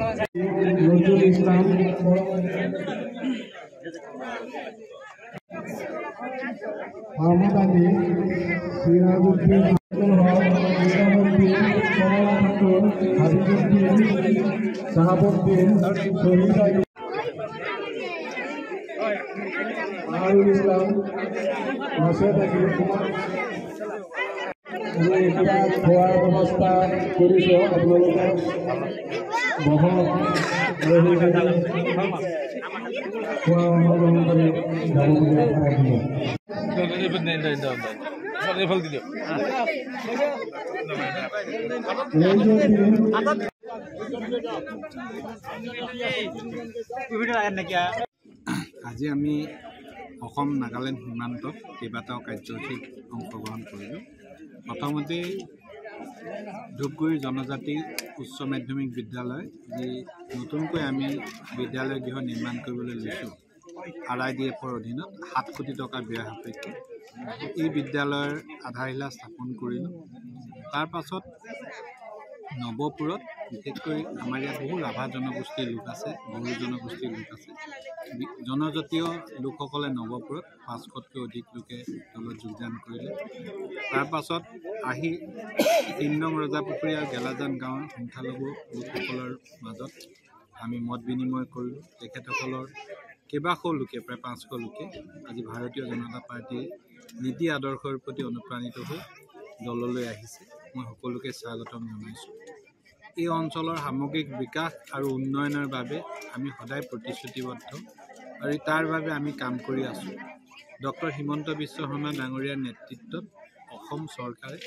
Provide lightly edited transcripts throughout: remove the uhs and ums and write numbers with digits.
নজৰুল ইসলাম আহমদ আলী সিৰাজউদ্দিন আব্দুল হক ইসলামউদ্দিন সৰল ঠাকুৰ হাবিবুদ্দিন শাহাবুদ্দিন শহীদ আলী আহমদ ইসলাম ৰাশেদ আলী এতিয়া খোৱাৰ ব্যৱস্থা কৰিছে আপোনালোকে বহক খোৱা অংশগ্ৰহণ কৰি যাব বুলি আশা ৰাখিলোঁ। আজি আমি অসম নাগালেণ্ড সীমান্তত কেইবাটাও কাৰ্যসূচীত অংশগ্ৰহণ কৰিলোঁ। প্ৰথমতে ধূপগুৰি জনজাতি উচ্চ মাধ্যমিক বিদ্যালয় যি নতুনকৈ আমি বিদ্যালয় গৃহ নিৰ্মাণ কৰিবলৈ লৈছোঁ RIDFৰ অধীনত 7 কোটি টকা ব্যয় সাপেক্ষে এই বিদ্যালয়ৰ আধাৰশিলা স্থাপন কৰিলোঁ। তাৰ পাছত নৱপুৰত বিশেষকৈ আমাৰ ইয়াত বহু ৰাভা জনগোষ্ঠীৰ লোক আছে, বড়ো জনগোষ্ঠীৰ লোক আছে। জনজাতীয় লোকসকলে নৱপুৰত 500তকৈ অধিক লোকে দলত যোগদান কৰিলে। তাৰ পাছত আহি 3 নং ৰজাপুখুৰী আৰু গেলাজান গাঁৱৰ সংখ্যালঘু লোকসকলৰ মাজত আমি মত বিনিময় কৰিলোঁ। তেখেতসকলৰ কেইবাশ লোকে প্ৰায় 500 লোকে আজি ভাৰতীয় জনতা পাৰ্টীৰ নীতি আদৰ্শৰ প্ৰতি অনুপ্ৰাণিত হৈ দললৈ আহিছে। মই সকলোকে স্বাগতম জনাইছোঁ। এই অঞ্চলৰ সামগ্ৰিক বিকাশ আৰু উন্নয়নৰ বাবে আমি সদায় প্ৰতিশ্ৰুতিবদ্ধ আৰু তাৰ বাবে আমি কাম কৰি আছোঁ। ডক্টৰ হিমন্ত বিশ্ব শৰ্মা ডাঙৰীয়াৰ নেতৃত্বত অসম চৰকাৰে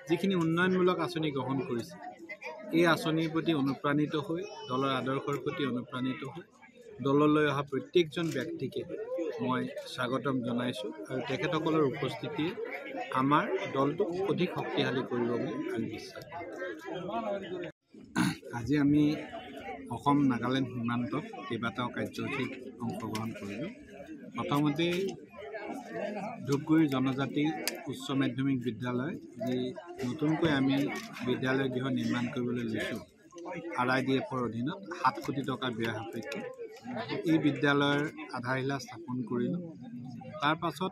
যিখিনি উন্নয়নমূলক আঁচনি গ্ৰহণ কৰিছে, এই আঁচনিৰ প্ৰতি অনুপ্ৰাণিত হৈ দলৰ আদৰ্শৰ প্ৰতি অনুপ্ৰাণিত হৈ দললৈ অহা প্ৰত্যেকজন ব্যক্তিকে মই স্বাগতম জনাইছোঁ আৰু তেখেতসকলৰ উপস্থিতিয়ে আমাৰ দলটোক অধিক শক্তিশালী কৰিব বুলি আমি বিশ্বাস কৰোঁ। আজি আমি অসম নাগালেণ্ড সীমান্তত কেইবাটাও কাৰ্যসূচীত অংশগ্ৰহণ কৰিলোঁ। প্ৰথমতে ধূপগুৰি জনজাতি উচ্চ মাধ্যমিক বিদ্যালয় যি নতুনকৈ আমি বিদ্যালয় গৃহ নিৰ্মাণ কৰিবলৈ লৈছোঁ RIDFৰ অধীনত 7 কোটি টকা ব্যয় সাপেক্ষে এই বিদ্যালয়ৰ আধাৰশিলা স্থাপন কৰিলোঁ। তাৰ পাছত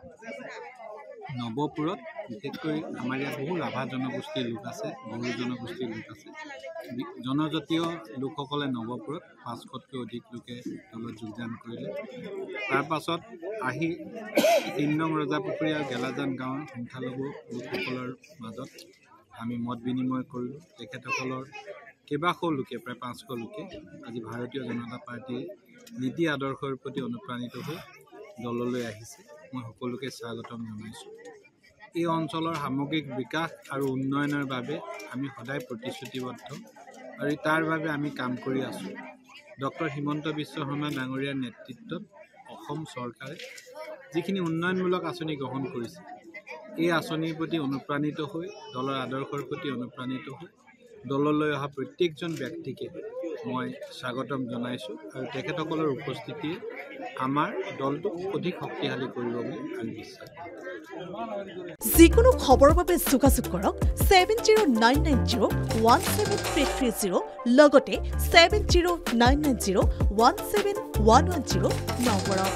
নৱপুৰত বিশেষকৈ আমাৰ ইয়াত বহু ৰাভা জনগোষ্ঠীৰ লোক আছে, বড়ো জনগোষ্ঠীৰ লোক আছে। জনজাতীয় লোকসকলে নৱপুৰত 500তকৈ অধিক লোকে দলত যোগদান কৰিলে। তাৰ পাছত আহি 3 নং ৰজাপুখুৰী আৰু গেলাজান গাঁৱৰ সংখ্যালঘু লোকসকলৰ মাজত আমি মত বিনিময় কৰিলোঁ। তেখেতসকলৰ কেইবাশ লোকে প্ৰায় 500 লোকে আজি ভাৰতীয় জনতা পাৰ্টীৰ নীতি আদৰ্শৰ প্ৰতি অনুপ্ৰাণিত হৈ দললৈ আহিছে। মই সকলোকে স্বাগতম জনাইছোঁ। এই অঞ্চলৰ সামগ্ৰিক বিকাশ আৰু উন্নয়নৰ বাবে আমি সদায় প্ৰতিশ্ৰুতিবদ্ধ আৰু তাৰ বাবে আমি কাম কৰি আছোঁ। ডক্টৰ হিমন্ত বিশ্ব শৰ্মা ডাঙৰীয়াৰ নেতৃত্বত অসম চৰকাৰে যিখিনি উন্নয়নমূলক আঁচনি গ্ৰহণ কৰিছে, এই আঁচনিৰ প্ৰতি অনুপ্ৰাণিত হৈ দলৰ আদৰ্শৰ প্ৰতি অনুপ্ৰাণিত হৈ দললৈ অহা প্ৰত্যেকজন ব্যক্তিকে মই স্বাগতম জনাইছোঁ আৰু তেখেতসকলৰ উপস্থিতিয়ে আমাৰ দলটোক অধিক শক্তিশালী কৰিব বুলি আমি বিশ্বাস কৰোঁ। যিকোনো খবৰৰ বাবে যোগাযোগ কৰক 7099017330 লগতে 7099017110 নম্বৰত।